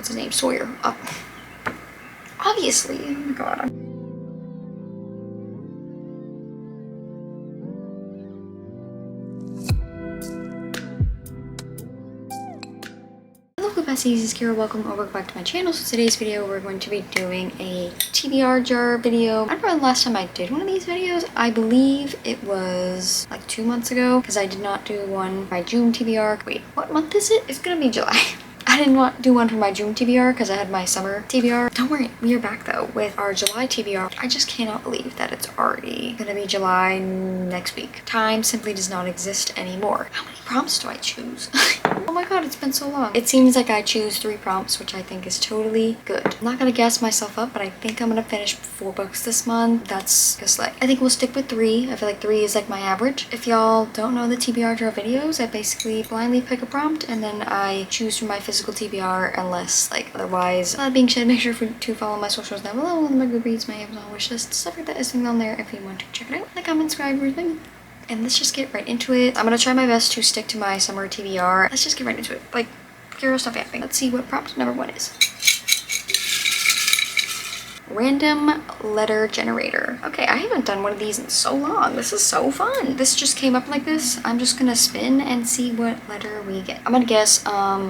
what's his name? Sawyer. Obviously. Oh my god. Hello Besties, it's Kira. Welcome or welcome back to my channel. So today's video we're going to be doing a TBR jar video. I don't remember the last time I did one of these videos. I believe it was like 2 months ago because I did not do one by June TBR. Wait, what month is it? It's gonna be July. I didn't want to do one for my June TBR because I had my summer TBR. Don't worry, we are back though with our July TBR. I just cannot believe that it's already gonna be July next week. Time simply does not exist anymore. How many prompts do I choose? Oh my god, it's been so long. It seems like I choose 3 prompts, which I think is totally good. I'm not gonna gas myself up, but I think I'm gonna finish 4 books this month. That's just like, I think we'll stick with 3. I feel like 3 is like my average. If y'all don't know the TBR jar videos, I basically blindly pick a prompt and then I choose from my physical TBR unless like otherwise. That being said, make sure to follow my socials down below, my goodreads, my Amazon wishlist, stuff like that is down there if you want to check it out. Like, comment, subscribe, everything. And let's just get right into it. I'm gonna try my best to stick to my summer TBR. Let's just get right into it. Like, Kira, stop yapping. Let's see what prompt number 1 is. Random letter generator. Okay, I haven't done one of these in so long. This is so fun. This just came up like this. I'm just gonna spin and see what letter we get. I'm gonna guess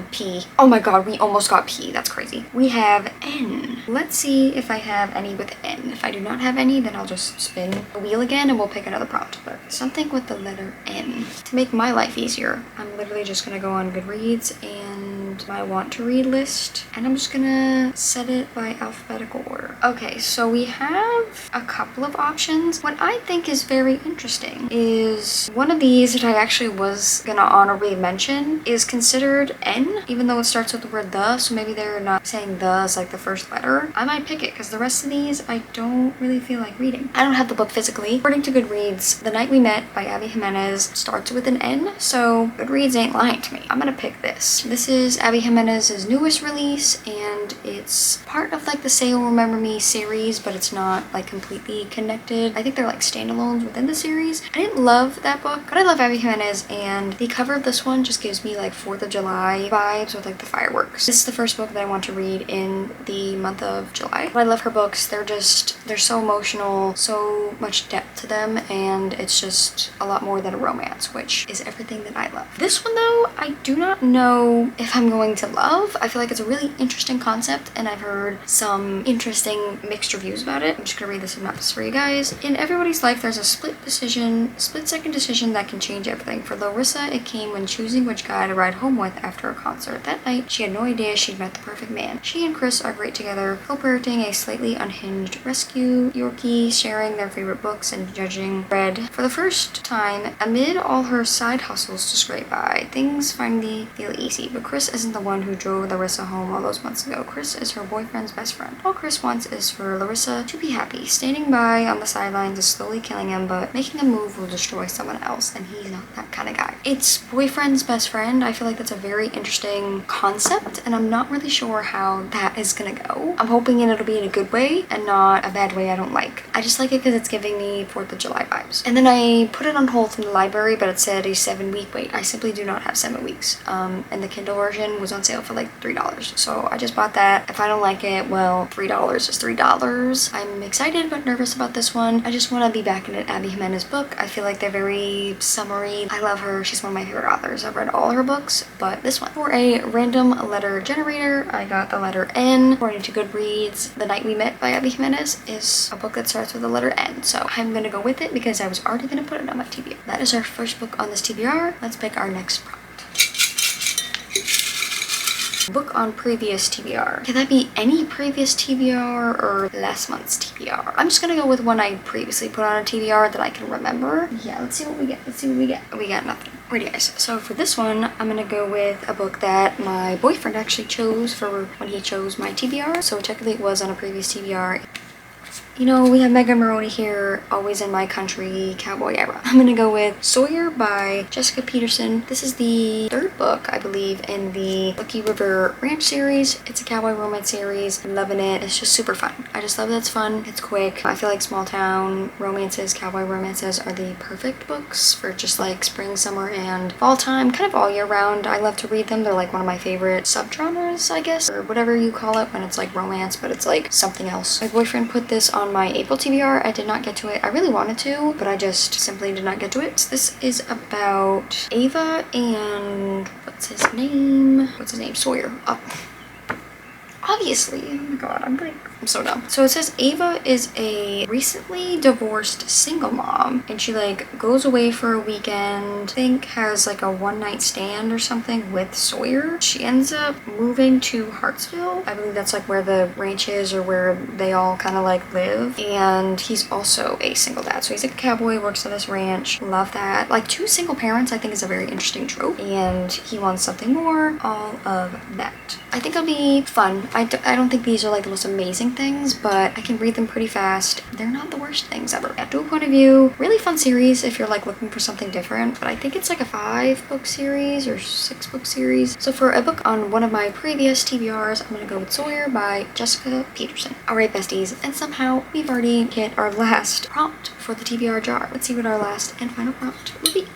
P. Oh my god, we almost got P. That's crazy. We have N. Let's see if I have any with N. If I do not have any, then I'll just spin the wheel again and we'll pick another prompt. But something with the letter N. To make my life easier, I'm literally just gonna go on Goodreads and my want to read list, and I'm just gonna set it by alphabetical order. Okay, so we have a couple of options. What I think is very interesting is one of these that I actually was gonna honorably mention is considered N, even though it starts with the word the, so maybe they're not saying the as like the first letter. I might pick it because the rest of these I don't really feel like reading. I don't have the book physically. According to Goodreads, The Night We Met by Abby Jimenez starts with an N, so Goodreads ain't lying to me. I'm gonna pick this. This is Abby Jimenez's newest release, and it's part of like the Say You'll Remember Me series, but it's not like completely connected. I think they're like standalones within the series. I didn't love that book, but I love Abby Jimenez, and the cover of this one just gives me like 4th of July vibes with like the fireworks. This is the first book that I want to read in the month of July. But I love her books. They're so emotional, so much depth to them, and it's just a lot more than a romance, which is everything that I love. This one though, I do not know if I'm going to love. I feel like it's a really interesting concept, and I've heard some interesting mixed reviews about it. I'm just gonna read the synopsis for you guys. In everybody's life, there's a split-second decision that can change everything. For Larissa, it came when choosing which guy to ride home with after a concert. That night, she had no idea she'd met the perfect man. She and Chris are great together, co-parenting a slightly unhinged rescue Yorkie, sharing their favorite books and judging Red. For the first time, amid all her side hustles to scrape by, things finally feel easy. But Chris isn't the one who drove Larissa home all those months ago. Chris is her boyfriend's best friend. All Chris wants is for Larissa to be happy. Standing by on the sidelines is slowly killing him, but making a move will destroy someone else, and he's not that kind of guy. It's boyfriend's best friend. I feel like that's a very interesting concept, and I'm not really sure how that is gonna go. I'm hoping it'll be in a good way and not a bad way I don't like. I just like it because it's giving me 4th of July vibes. And then I put it on hold from the library, but it said a 7-week wait. I simply do not have 7 weeks. And the Kindle version was on sale for like $3. So I just bought that. If I don't like it, well, $3 is $3. I'm excited but nervous about this one. I just want to be back in an Abby Jimenez book. I feel like they're very summery. I love her. She's one of my favorite authors. I've read all her books, but this one. For a random letter generator, I got the letter N. According to Goodreads, The Night We Met by Abby Jimenez is a book that starts with the letter N. So I'm gonna go with it because I was already gonna put it on my TBR. That is our first book on this TBR. Let's pick our next prompt. Book on previous TBR. Can that be any previous TBR or last month's TBR? I'm just gonna go with one I previously put on a TBR that I can remember. Yeah, let's see what we get. Let's see what we get. We got nothing. Alrighty guys, so for this one, I'm gonna go with a book that my boyfriend actually chose for when he chose my TBR. So technically it was on a previous TBR. You know, we have Megan Maroney here, always in my country, cowboy era. I'm gonna go with Sawyer by Jessica Peterson. This is the third book, I believe, in the Lucky River Ranch series. It's a cowboy romance series. I'm loving it. It's just super fun. I just love that it's fun. It's quick. I feel like small town romances, cowboy romances are the perfect books for just like spring, summer, and fall time, kind of all year round. I love to read them. They're like one of my favorite subgenres, I guess, or whatever you call it when it's like romance, but it's like something else. My boyfriend put this on my April TBR. I did not get to it. I really wanted to, but I just simply did not get to it. This is about Ava and what's his name? Sawyer. Obviously. Oh my god, I'm so dumb. So it says Ava is a recently divorced single mom, and she like goes away for a weekend, I think has like a one-night stand or something with Sawyer. She ends up moving to Hartsville. I believe that's like where the ranch is, or where they all kind of like live. And he's also a single dad. So he's like a cowboy, works at this ranch. Love that. Like two single parents I think is a very interesting trope, and he wants something more. All of that. I think it'll be fun. I don't think these are like the most amazing things, but I can read them pretty fast. They're not the worst things ever. At Dual Point of View, really fun series if you're like looking for something different, but I think it's like a 5-book series or 6-book series. So for a book on one of my previous TBRs, I'm gonna go with Sawyer by Jessica Peterson. Alright besties, and somehow we've already hit our last prompt for the TBR jar. Let's see what our last and final prompt will be.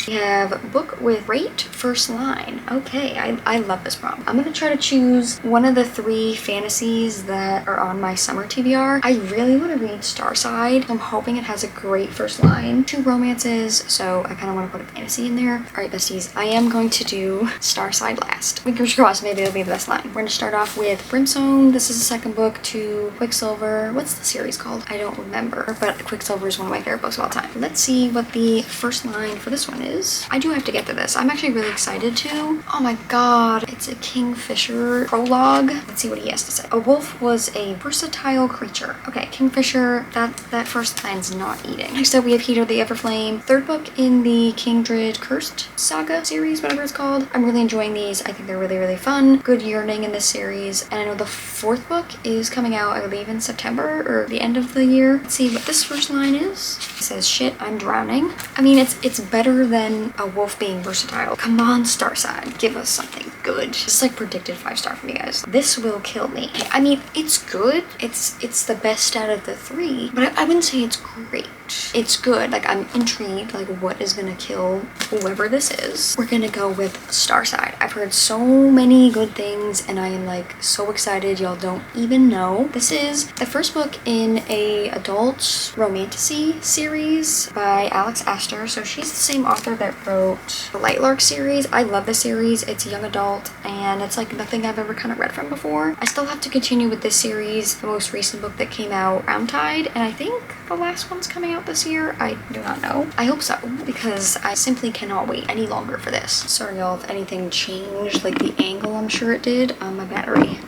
We have book with great first line. Okay, I love this prompt. I'm gonna try to choose one of the 3 fantasies that are on my summer TBR. I really want to read Starside. I'm hoping it has a great first line. 2 romances, so I kind of want to put a fantasy in there. Alright besties, I am going to do Starside last. Fingers crossed, maybe it'll be the best line. We're gonna start off with Brimstone. This is the 2nd book to Quicksilver. What's the series called? I don't remember, but Quicksilver is one of my favorite books of all time. Let's see what the first line for this one is. I do have to get to this. I'm actually really excited to. Oh my god. It's a Kingfisher prologue. Let's see what he has to say. A wolf was a versatile creature. Okay, Kingfisher, that first line's not eating. Next up we have Heater the Everflame. 3rd book in the Kingdred Cursed saga series, whatever it's called. I'm really enjoying these. I think they're really, really fun. Good yearning in this series. And I know the 4th book is coming out, I believe, in September or the end of the year. Let's see what this first line is. It says, shit, I'm drowning. I mean, it's better than a wolf being versatile. Come on, Starside, give us something good. It's like predicted 5-star for me, guys. This will kill me. I mean, it's good. It's the best out of the 3, but I wouldn't say it's great. It's good. Like, I'm intrigued, like, what is gonna kill whoever this is. We're gonna go with Starside. I've heard so many good things, and I am like so excited. Y'all don't even know. This is the 1st book in a adult romantasy series by Alex Astor. So she's the same author that wrote the Lightlark series. I love the series. It's young adult, and it's like nothing I've ever kind of read from before. I still have to continue with this series. The most recent book that came out, Roundtide, and I think the last one's coming out this year. I do not know. I hope so, because I simply cannot wait any longer for this. Sorry y'all if anything changed, like the angle, I'm sure it did. My battery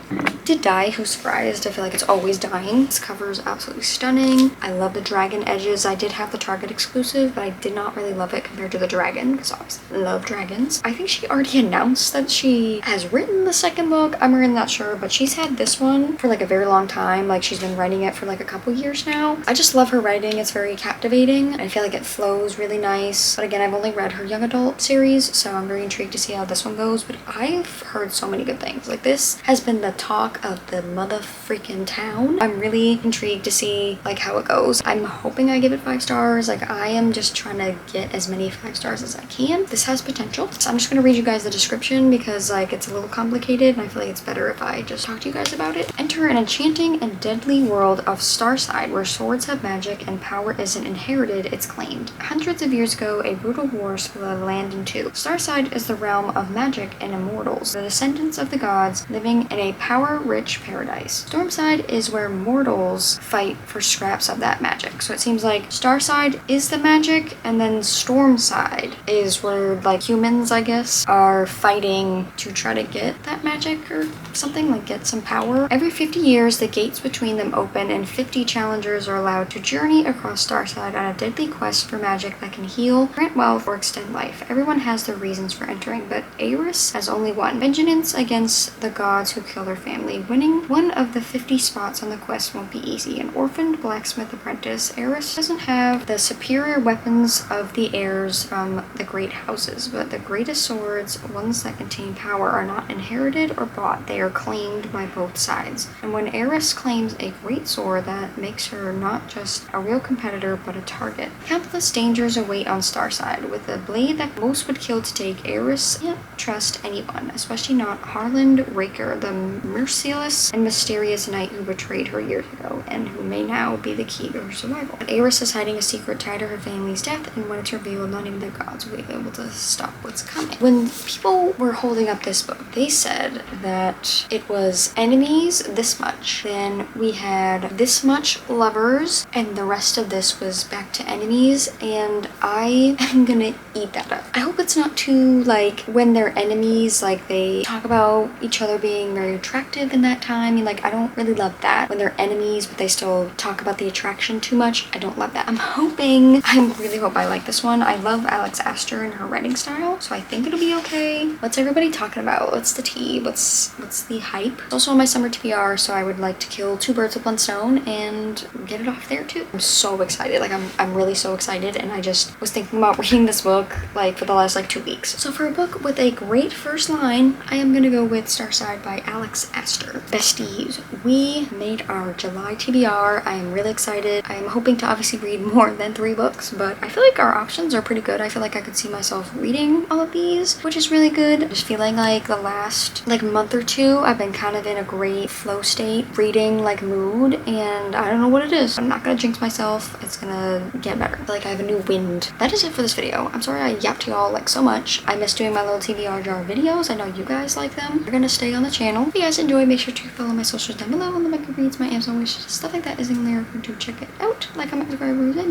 did die. Who's surprised? I feel like it's always dying. This cover is absolutely stunning. I love the dragon edges. I did have the Target exclusive, but I did not really love it compared to the dragon, because I obviously love dragons. I think she already announced that she has written the 2nd book. I'm really not sure, but she's had this one for like a very long time. Like, she's been writing it for like a couple years now. I just love her writing. It's very captivating. I feel like it flows really nice. But again, I've only read her young adult series, so I'm very intrigued to see how this one goes. But I've heard so many good things. Like, this has been the talk of the mother freaking town. I'm really intrigued to see like how it goes. I'm hoping I give it 5 stars. Like, I am just trying to get as many 5 stars as I can. This has potential. So I'm just gonna read you guys the description, because like it's a little complicated, and I feel like it's better if I just talk to you guys about it. Enter an enchanting and deadly world of Starside, where swords have magic and power isn't inherited, it's claimed. Hundreds of years ago, a brutal war split the land in 2. Starside is the realm of magic and immortals, the descendants of the gods living in a power-rich paradise. Stormside is where mortals fight for scraps of that magic. So it seems like Starside is the magic, and then Stormside is where like humans, I guess, are fighting to try to get that magic or something, like get some power. Every 50 years, the gates between them open, and 50 challengers are allowed to journey across Starside on a deadly quest for magic that can heal, grant wealth, or extend life. Everyone has their reasons for entering, but Aerys has only one: vengeance against the gods who kill their family, say winning one of the 50 spots on the quest won't be easy. An orphaned blacksmith apprentice, Eris doesn't have the superior weapons of the heirs from the great houses, but the greatest swords, ones that contain power, are not inherited or bought. They are claimed by both sides. And when Eris claims a great sword, that makes her not just a real competitor, but a target. Countless dangers await on Starside. With a blade that most would kill to take, Eris can't trust anyone, especially not Harland Raker, the merciless and mysterious knight who betrayed her years ago, and who may now be the key to her survival. But Eris is hiding a secret tied to her family's death, and when it's revealed, not even the gods will be able to stop what's coming. When people were holding up this book, they said that it was enemies this much, then we had this much lovers, and the rest of this was back to enemies, and I am gonna eat that up. I hope it's not too, like, when they're enemies, like, they talk about each other being very attractive in that time. I mean, like, I don't really love that. When they're enemies, but they still talk about the attraction too much, I don't love that. I really hope I like this one. I love Alex Astor and her writing style, so I think it'll be okay. What's everybody talking about? What's the tea? What's the hype? It's also on my summer TBR, so I would like to kill 2 birds with 1 stone and get it off there too. I'm so excited. Like, I'm really so excited, and I just was thinking about reading this book, like, for the last, like, 2 weeks. So for a book with a great first line, I am gonna go with Starside by Alex Astor. Besties, we made our July TBR. I am really excited. I am hoping to obviously read more than 3 books, but I feel like our options are pretty good. I feel like I could see myself reading all of these, which is really good. I'm just feeling like the last, like, month or two, I've been kind of in a great flow state, reading, like, mood, and I don't know what it is. I'm not gonna jinx myself. It's gonna get better. I feel like I have a new wind. That is it for this video. I'm sorry I yapped to y'all, like, so much. I miss doing my little TBR jar videos. I know you guys like them. They're gonna stay on the channel. If you guys enjoy, make sure to follow my socials down below, and my goodreads, my Amazon wishes, stuff like that is in there. Do check it out. Like, comment, subscribe, review,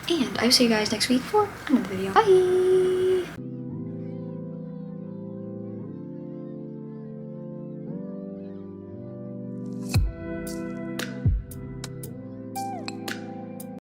and I will see you guys next week for another video. Bye!